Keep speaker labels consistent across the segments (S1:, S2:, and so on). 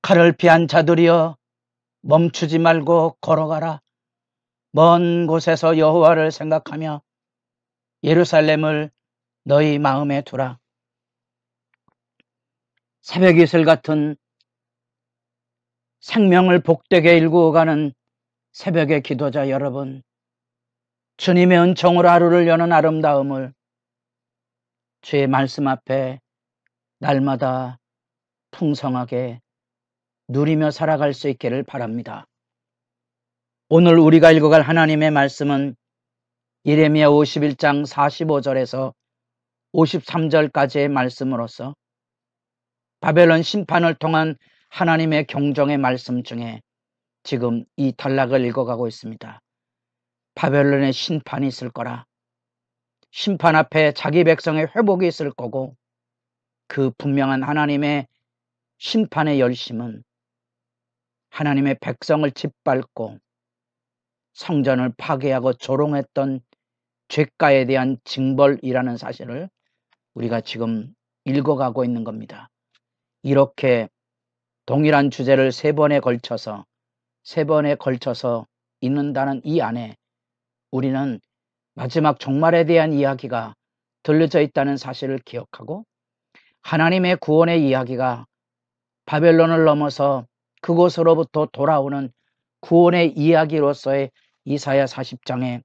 S1: 칼을 피한 자들이여 멈추지 말고 걸어가라. 먼 곳에서 여호와를 생각하며 예루살렘을 너희 마음에 두라. 새벽 이슬 같은 생명을 복되게 일구어가는 새벽의 기도자 여러분, 주님의 은총으로 하루를 여는 아름다움을 주의 말씀 앞에 날마다 풍성하게 누리며 살아갈 수 있기를 바랍니다. 오늘 우리가 읽어갈 하나님의 말씀은 예레미야 51장 45절에서 53절까지의 말씀으로서 바벨론 심판을 통한 하나님의 경종의 말씀 중에 지금 이 단락을 읽어가고 있습니다. 바벨론의 심판이 있을 거라. 심판 앞에 자기 백성의 회복이 있을 거고, 그 분명한 하나님의 심판의 열심은 하나님의 백성을 짓밟고 성전을 파괴하고 조롱했던 죄가에 대한 징벌이라는 사실을 우리가 지금 읽어가고 있는 겁니다. 이렇게 동일한 주제를 세 번에 걸쳐서 읽는다는 이 안에 우리는 마지막 종말에 대한 이야기가 들려져 있다는 사실을 기억하고, 하나님의 구원의 이야기가 바벨론을 넘어서 그곳으로부터 돌아오는 구원의 이야기로서의 이사야 40장의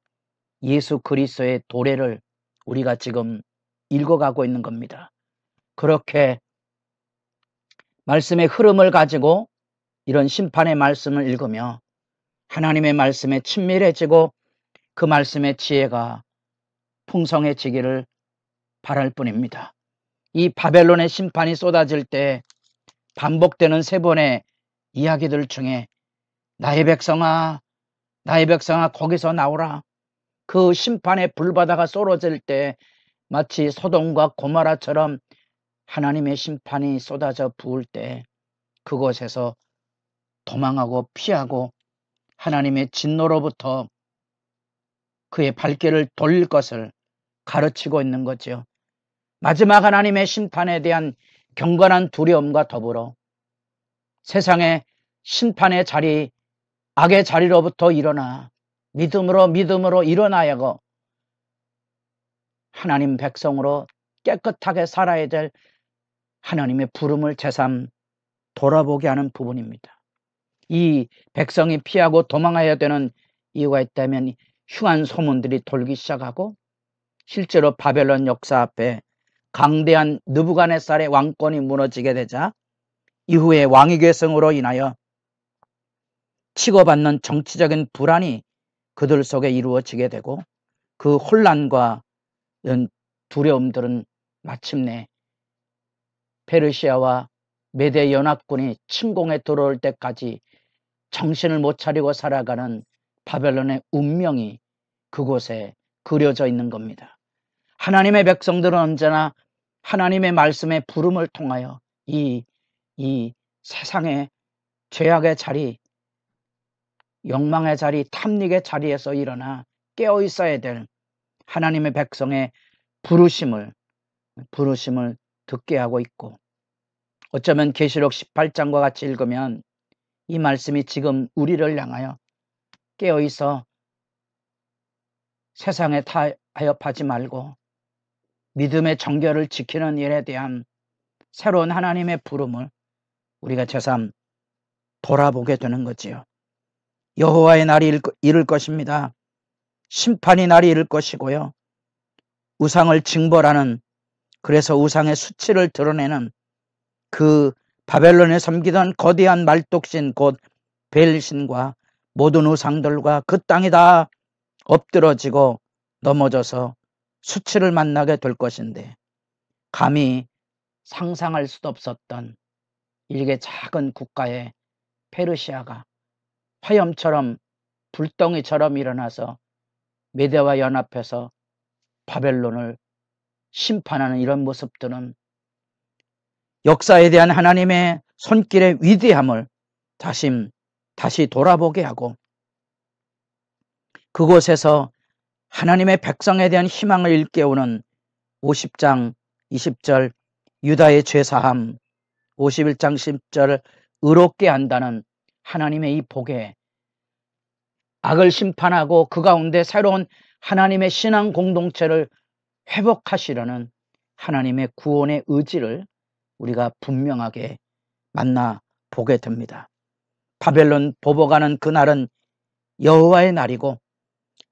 S1: 예수 그리스도의 도래를 우리가 지금 읽어가고 있는 겁니다. 그렇게 말씀의 흐름을 가지고 이런 심판의 말씀을 읽으며 하나님의 말씀에 친밀해지고 그 말씀의 지혜가 풍성해지기를 바랄 뿐입니다. 이 바벨론의 심판이 쏟아질 때 반복되는 세 번의 이야기들 중에 나의 백성아 거기서 나오라. 그 심판의 불바다가 쏟아질 때 마치 소돔과 고모라처럼 하나님의 심판이 쏟아져 부을 때 그곳에서 도망하고 피하고 하나님의 진노로부터 그의 발길을 돌릴 것을 가르치고 있는 거죠. 마지막 하나님의 심판에 대한 경건한 두려움과 더불어 세상의 심판의 자리, 악의 자리로부터 일어나 믿음으로 일어나야 하고 하나님 백성으로 깨끗하게 살아야 될 하나님의 부름을 새삼 돌아보게 하는 부분입니다. 이 백성이 피하고 도망해야 되는 이유가 있다면 흉한 소문들이 돌기 시작하고, 실제로 바벨론 역사 앞에 강대한 느부갓네살의 왕권이 무너지게 되자 이후에 왕위 계승으로 인하여 치고받는 정치적인 불안이 그들 속에 이루어지게 되고, 그 혼란과 이런 두려움들은 마침내 페르시아와 메대 연합군이 침공에 들어올 때까지 정신을 못 차리고 살아가는 바벨론의 운명이 그곳에 그려져 있는 겁니다. 하나님의 백성들은 언제나 하나님의 말씀의 부름을 통하여 이 세상의 죄악의 자리, 욕망의 자리, 탐닉의 자리에서 일어나 깨어 있어야 될 하나님의 백성의 부르심을 듣게 하고 있고, 어쩌면 계시록 18장과 같이 읽으면 이 말씀이 지금 우리를 향하여 깨어 있어 세상에 타협하지 말고 믿음의 정결을 지키는 일에 대한 새로운 하나님의 부름을 우리가 새삼 돌아보게 되는 거지요. 여호와의 날이 이를 것입니다. 심판이 날이 이를 것이고요. 우상을 징벌하는, 그래서 우상의 수치를 드러내는 그 바벨론에 섬기던 거대한 말뚝신 곧 벨신과 모든 우상들과 그 땅이 다 엎드러지고 넘어져서 수치를 만나게 될 것인데, 감히 상상할 수도 없었던 일개 작은 국가의 페르시아가 화염처럼 불덩이처럼 일어나서 메대와 연합해서 바벨론을 심판하는 이런 모습들은 역사에 대한 하나님의 손길의 위대함을 다시 돌아보게 하고, 그곳에서 하나님의 백성에 대한 희망을 일깨우는 50장 20절 유다의 죄사함, 51장 10절 의롭게 한다는 하나님의 이 복에 악을 심판하고 그 가운데 새로운 하나님의 신앙 공동체를 회복하시려는 하나님의 구원의 의지를 우리가 분명하게 만나 보게 됩니다. 바벨론 보복하는 그날은 여호와의 날이고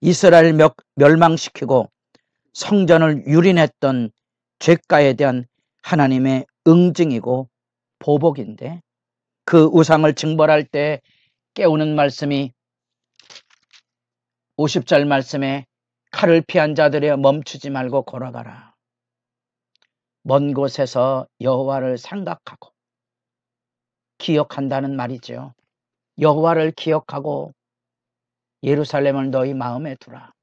S1: 이스라엘 멸망시키고 성전을 유린했던 죄가에 대한 하나님의 응징이고 보복인데, 그 우상을 징벌할 때 깨우는 말씀이 50절 말씀에 칼을 피한 자들이여 멈추지 말고 걸어가라. 먼 곳에서 여호와를 생각하고 기억한다는 말이죠. 여호와를 기억하고 예루살렘을 너희 마음에 두라.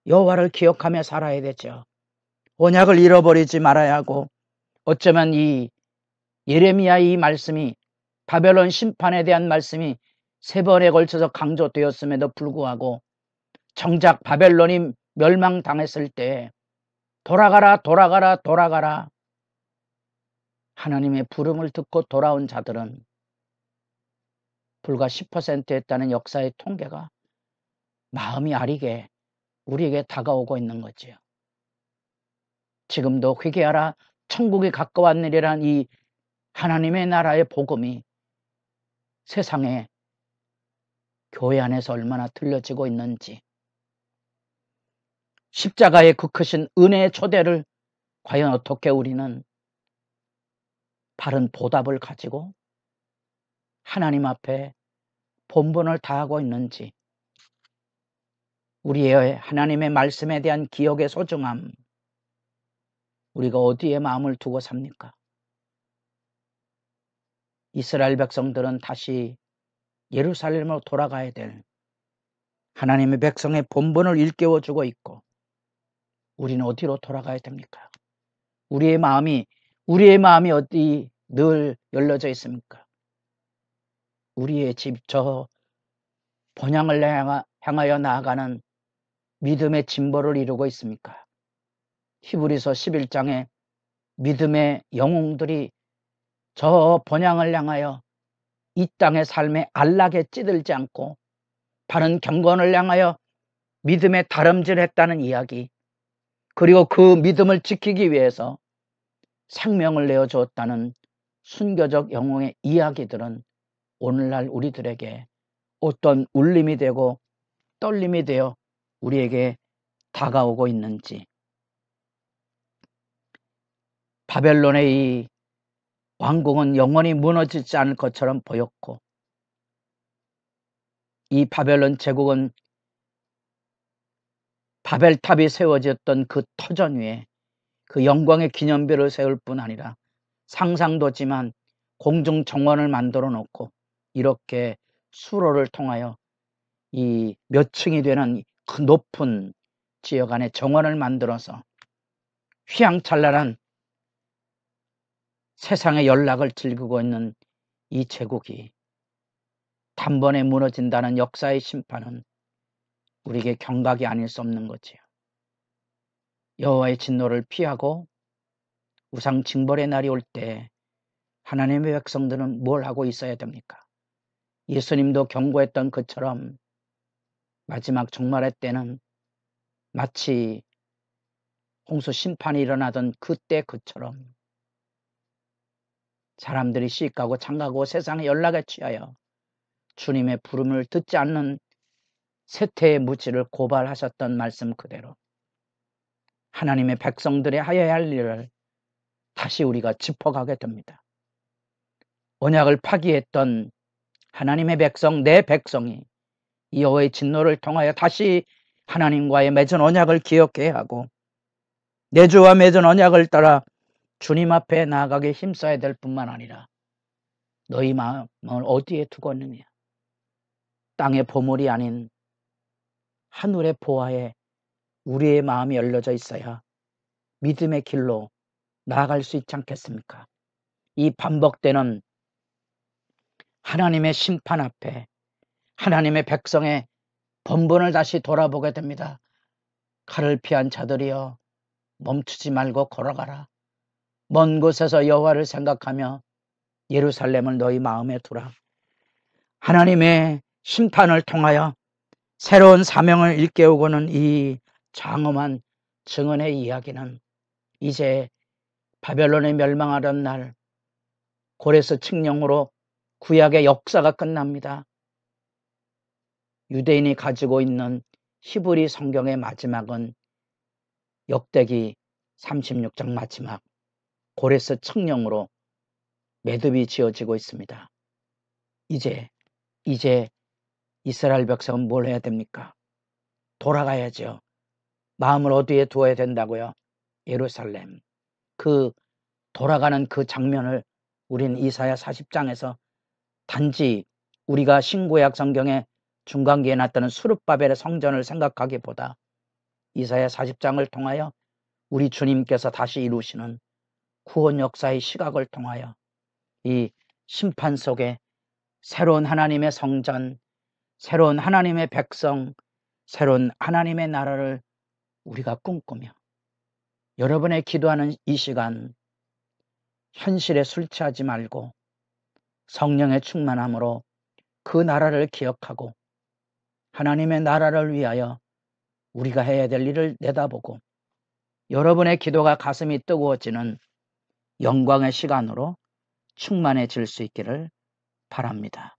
S1: 여호와를 기억하며 살아야 되죠. 언약을 잃어버리지 말아야 하고, 어쩌면 이 예레미야 이 말씀이, 바벨론 심판에 대한 말씀이 3번에 걸쳐서 강조되었음에도 불구하고 정작 바벨론이 멸망당했을 때 돌아가라 돌아가라 돌아가라 하나님의 부름을 듣고 돌아온 자들은 불과 10%였다는 역사의 통계가 마음이 아리게 우리에게 다가오고 있는 거지요. 지금도 회개하라 천국이 가까웠느니라는 이 하나님의 나라의 복음이 세상에 교회 안에서 얼마나 들려지고 있는지, 십자가의 그 크신 은혜의 초대를 과연 어떻게 우리는 바른 보답을 가지고 하나님 앞에 본분을 다하고 있는지, 우리의 하나님의 말씀에 대한 기억의 소중함, 우리가 어디에 마음을 두고 삽니까? 이스라엘 백성들은 다시 예루살렘으로 돌아가야 될 하나님의 백성의 본분을 일깨워주고 있고, 우리는 어디로 돌아가야 됩니까? 우리의 마음이 어디 늘 열려져 있습니까? 우리의 집 저 본향을 향하여 나아가는 믿음의 진보를 이루고 있습니까? 히브리서 11장에 믿음의 영웅들이 저 본향을 향하여 이 땅의 삶에 안락에 찌들지 않고 바른 경건을 향하여 믿음에 다름질했다는 이야기, 그리고 그 믿음을 지키기 위해서 생명을 내어주었다는 순교적 영웅의 이야기들은 오늘날 우리들에게 어떤 울림이 되고 떨림이 되어 우리에게 다가오고 있는지, 바벨론의 이 왕궁은 영원히 무너지지 않을 것처럼 보였고, 이 바벨론 제국은 바벨탑이 세워졌던 그 터전 위에 그 영광의 기념비를 세울 뿐 아니라 상상도지만 공중 정원을 만들어 놓고 이렇게 수로를 통하여 이 몇 층이 되는 그 높은 지역 안에 정원을 만들어서 휘황찬란한 세상의 연락을 즐기고 있는 이 제국이 단번에 무너진다는 역사의 심판은 우리에게 경각이 아닐 수 없는 거지요. 여호와의 진노를 피하고 우상 징벌의 날이 올 때 하나님의 백성들은 뭘 하고 있어야 됩니까? 예수님도 경고했던 것처럼 마지막 종말의 때는 마치 홍수 심판이 일어나던 그때 그처럼 사람들이 시익하고 장가고 세상의 연락에 취하여 주님의 부름을 듣지 않는 세태의 무지를 고발하셨던 말씀 그대로 하나님의 백성들의 하여야 할 일을 다시 우리가 짚어가게 됩니다. 언약을 파기했던 하나님의 백성, 내 백성이 여호와의 진노를 통하여 다시 하나님과의 맺은 언약을 기억해야 하고 내 주와 맺은 언약을 따라 주님 앞에 나아가게 힘써야 될 뿐만 아니라 너희 마음을 어디에 두고 있느냐? 땅의 보물이 아닌 하늘의 보화에 우리의 마음이 열려져 있어야 믿음의 길로 나아갈 수 있지 않겠습니까? 이 반복되는 하나님의 심판 앞에 하나님의 백성의 본분을 다시 돌아보게 됩니다. 칼을 피한 자들이여 멈추지 말고 걸어가라. 먼 곳에서 여호와를 생각하며 예루살렘을 너희 마음에 두라. 하나님의 심판을 통하여 새로운 사명을 일깨우고는 이 장엄한 증언의 이야기는 이제 바벨론이 멸망하던 날 고레스 칙령으로 구약의 역사가 끝납니다. 유대인이 가지고 있는 히브리 성경의 마지막은 역대기 36장 마지막 고레스 칙령으로 매듭이 지어지고 있습니다. 이제 이스라엘 백성은 뭘 해야 됩니까? 돌아가야죠. 마음을 어디에 두어야 된다고요? 예루살렘. 그 돌아가는 그 장면을 우린 이사야 40장에서 단지 우리가 신구약 성경의 중간기에 나타난 수룹바벨의 성전을 생각하기보다 이사야 40장을 통하여 우리 주님께서 다시 이루시는 구원 역사의 시각을 통하여 이 심판 속에 새로운 하나님의 성전, 새로운 하나님의 백성, 새로운 하나님의 나라를 우리가 꿈꾸며 여러분의 기도하는 이 시간 현실에 술 취하지 말고 성령의 충만함으로 그 나라를 기억하고 하나님의 나라를 위하여 우리가 해야 될 일을 내다보고 여러분의 기도가 가슴이 뜨거워지는 영광의 시간으로 충만해질 수 있기를 바랍니다.